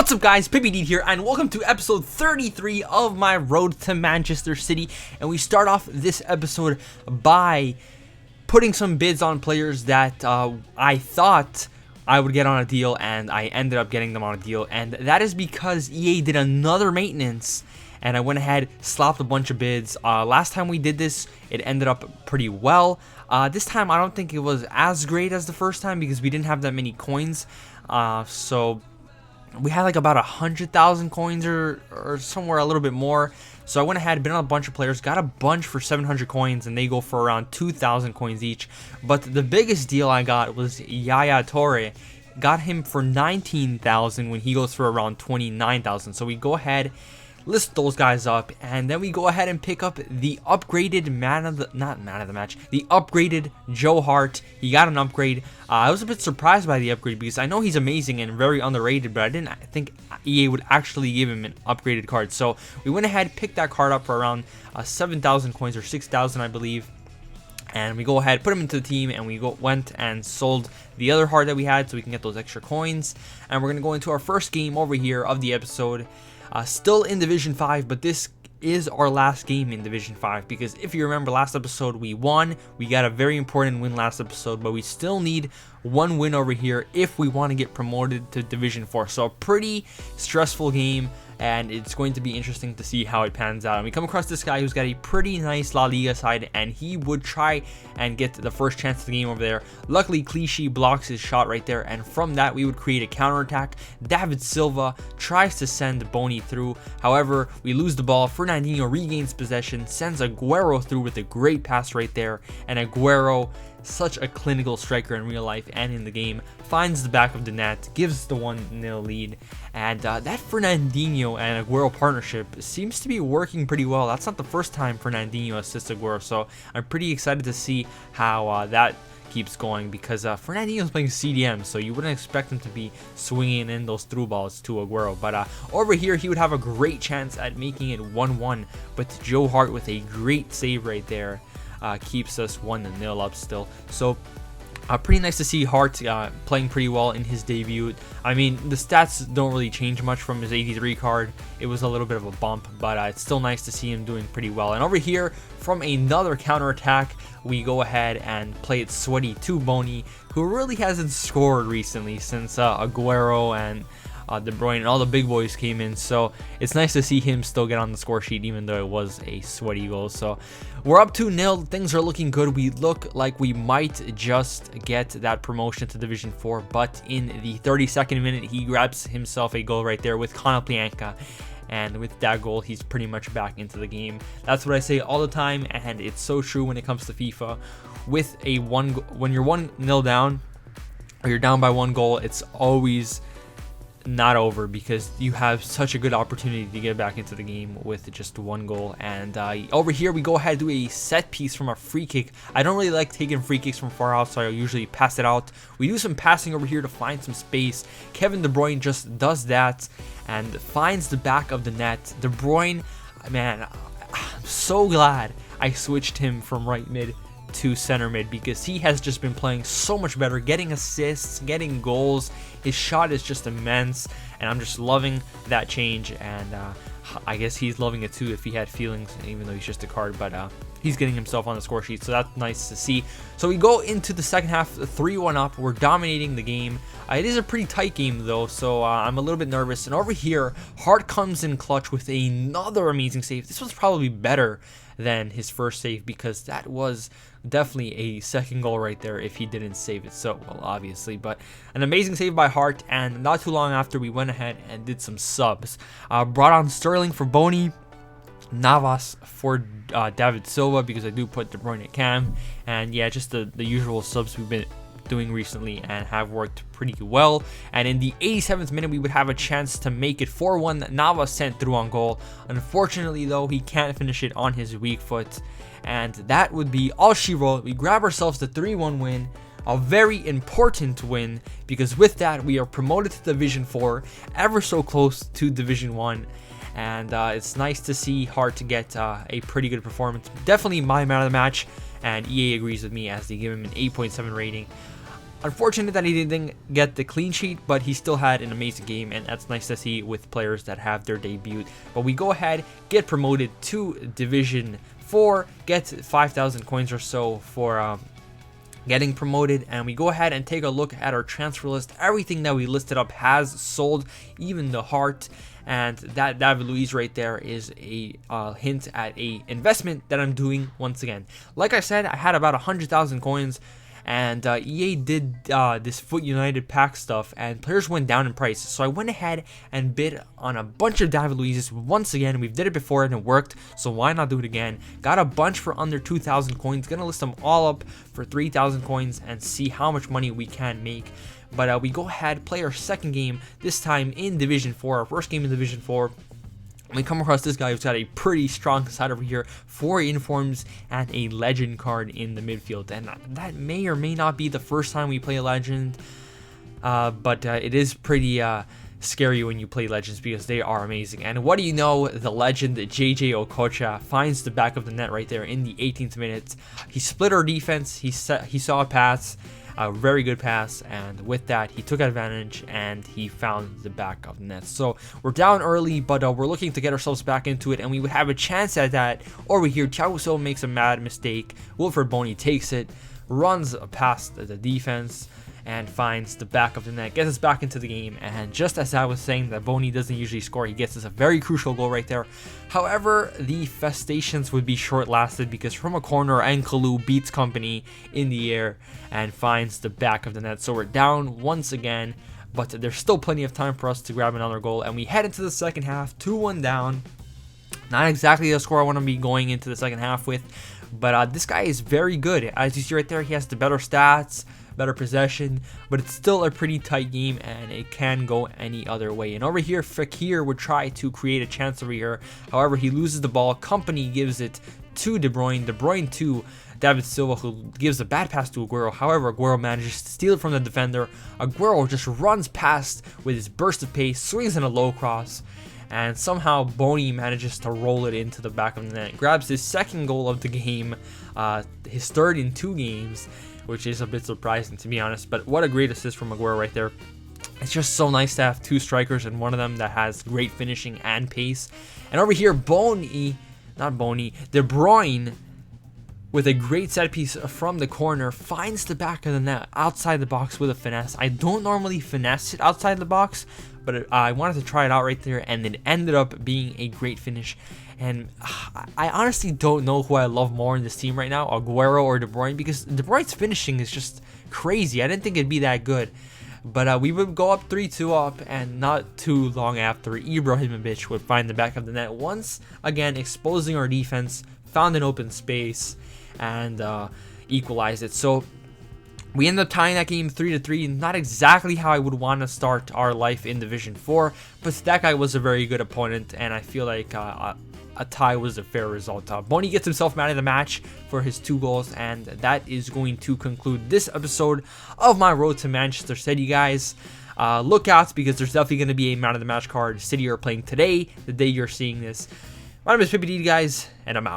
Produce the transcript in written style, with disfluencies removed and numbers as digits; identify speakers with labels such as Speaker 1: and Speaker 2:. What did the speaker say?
Speaker 1: What's up guys, PPD here and welcome to episode 33 of my road to Manchester City. And we start off this episode by putting some bids on players that I thought I would get on a deal, and I ended up getting them on a deal. And that is because EA did another maintenance and I went ahead, slapped a bunch of bids. Last time we did this, it ended up pretty well. This time I don't think it was as great as the first time because we didn't have that many coins. So we had like about 100,000 coins or somewhere a little bit more. So I went ahead, bid on a bunch of players, got a bunch for 700 coins, and they go for around 2,000 coins each. But the biggest deal I got was Yaya Toure. Got him for 19,000 when he goes for around 29,000. So we go ahead, list those guys up, and then we go ahead and pick up the upgraded the upgraded Joe Hart. He got an upgrade. I was a bit surprised by the upgrade because I know he's amazing and very underrated, but I didn't think EA would actually give him an upgraded card. So we went ahead, picked that card up for around 7,000 coins or 6,000 I believe. And we go ahead, put him into the team, and we went and sold the other heart that we had so we can get those extra coins. And we're going to go into our first game over here of the episode. Still in Division 5, but this is our last game in Division 5 because if you remember last episode we won. We got a very important win last episode, but we still need one win over here if we want to get promoted to Division 4. So a pretty stressful game, and it's going to be interesting to see how it pans out. And we come across this guy who's got a pretty nice La Liga side, and he would try and get the first chance of the game over there. Luckily, Clichy blocks his shot right there, and from that, we would create a counterattack. David Silva tries to send Boni through. However, we lose the ball. Fernandinho regains possession, sends Aguero through with a great pass right there, and Aguero, such a clinical striker in real life and in the game, finds the back of the net, gives the 1-0 lead. And that Fernandinho and Aguero partnership seems to be working pretty well. That's not the first time Fernandinho assists Aguero, so I'm pretty excited to see how that keeps going because Fernandinho is playing CDM, so you wouldn't expect him to be swinging in those through balls to Aguero. But over here, he would have a great chance at making it 1-1, but Joe Hart with a great save right there keeps us 1-0 up still. So pretty nice to see Hart playing pretty well in his debut. I mean, the stats don't really change much from his 83 card. It was a little bit of a bump, but it's still nice to see him doing pretty well. And over here, from another counterattack, we go ahead and play it sweaty to Boni, who really hasn't scored recently since Aguero and De Bruyne and all the big boys came in. So it's nice to see him still get on the score sheet even though it was a sweaty goal. So we're up 2-0. Things are looking good. We look like we might just get that promotion to Division 4, but in the 32nd minute he grabs himself a goal right there with Konoplyanka. And with that goal, he's pretty much back into the game. That's what I say all the time, and it's so true when it comes to FIFA. With when you're 1-0 down, or you're down by 1 goal, it's always not over because you have such a good opportunity to get back into the game with just 1 goal. And over here we go ahead and do a set piece from a free kick. I don't really like taking free kicks from far out, so I usually pass it out. We do some passing over here to find some space. Kevin De Bruyne just does that and finds the back of the net. De Bruyne, man, I'm so glad I switched him from right mid to center mid because he has just been playing so much better, getting assists, getting goals. His shot is just immense, and I'm just loving that change. And I guess he's loving it too if he had feelings, even though he's just a card. But he's getting himself on the score sheet, so that's nice to see. So we go into the second half 3-1 up. We're dominating the game. It is a pretty tight game though, so I'm a little bit nervous. And over here, Hart comes in clutch with another amazing save. This was probably better than his first save because that was definitely a second goal right there if he didn't save it so well, obviously. But an amazing save by Hart, and not too long after we went ahead and did some subs. Brought on Sterling for Boni, Navas for David Silva because I do put De Bruyne at cam, and yeah, just the usual subs we've been doing recently and have worked pretty well. And in the 87th minute we would have a chance to make it 4-1. Navas sent through on goal. Unfortunately though, he can't finish it on his weak foot, and that would be all she wrote. We grab ourselves the 3-1 win, a very important win because with that we are promoted to Division 4, ever so close to Division 1. And it's nice to see Hart to get a pretty good performance. Definitely my man of the match, and EA agrees with me as they give him an 8.7 rating. Unfortunate that he didn't get the clean sheet, but he still had an amazing game, and that's nice to see with players that have their debut. But we go ahead, get promoted to Division 4, get 5,000 coins or so for getting promoted, and we go ahead and take a look at our transfer list. Everything that we listed up has sold, even the heart, and that David Luiz right there is a hint at a investment that I'm doing once again. Like I said, I had about 100,000 coins, and EA did this Foot United pack stuff, and players went down in price. So I went ahead and bid on a bunch of David Luiz's once again. We've did it before and it worked, so why not do it again? Got a bunch for under 2,000 coins. Gonna list them all up for 3,000 coins and see how much money we can make. But we go ahead, play our second game, this time in Division 4, our first game in Division 4. We come across this guy who's got a pretty strong side over here, 4 informs and a legend card in the midfield, and that may or may not be the first time we play a legend, but it is pretty scary when you play legends because they are amazing. And what do you know, the legend JJ Okocha finds the back of the net right there in the 18th minute. He split our defense, he saw a pass, a very good pass, and with that he took advantage and he found the back of the net. So we're down early, but we're looking to get ourselves back into it, and we would have a chance at that. Over here, Thiago Silva makes a mad mistake. Wilfred Bony takes it, runs past the defense, and finds the back of the net, gets us back into the game. And just as I was saying that Bony doesn't usually score, he gets us a very crucial goal right there. However, the festations would be short-lasted because from a corner, Nkalu beats Company in the air and finds the back of the net. So we're down once again, but there's still plenty of time for us to grab another goal, and we head into the second half, 2-1 down. Not exactly the score I want to be going into the second half with, but this guy is very good. As you see right there, he has the better stats, better possession, but it's still a pretty tight game and it can go any other way. And over here, Fekir would try to create a chance over here. However, he loses the ball. Company gives it to De Bruyne. De Bruyne to David Silva, who gives a bad pass to Aguero. However, Aguero manages to steal it from the defender. Aguero just runs past with his burst of pace, swings in a low cross, and somehow Bony manages to roll it into the back of the net. Grabs his second goal of the game, his third in 2 games, which is a bit surprising to be honest, but what a great assist from Aguero right there. It's just so nice to have 2 strikers and one of them that has great finishing and pace. And over here, De Bruyne, with a great set piece from the corner, finds the back of the net outside the box with a finesse. I don't normally finesse it outside the box, but I wanted to try it out right there, and it ended up being a great finish. And I honestly don't know who I love more in this team right now, Aguero or De Bruyne, because De Bruyne's finishing is just crazy. I didn't think it'd be that good. But we would go up 3-2 up, and not too long after, Ibrahimovic would find the back of the net once again, exposing our defense, found an open space, and equalized it. So we end up tying that game 3-3. Not exactly how I would want to start our life in Division 4, but that guy was a very good opponent, and I feel like a tie was a fair result. Bony gets himself man of the match for his 2 goals, and that is going to conclude this episode of my road to Manchester City, guys. Look out, because there's definitely going to be a man of the match card. City are playing today, the day you're seeing this. My name is Pippy D, guys, and I'm out.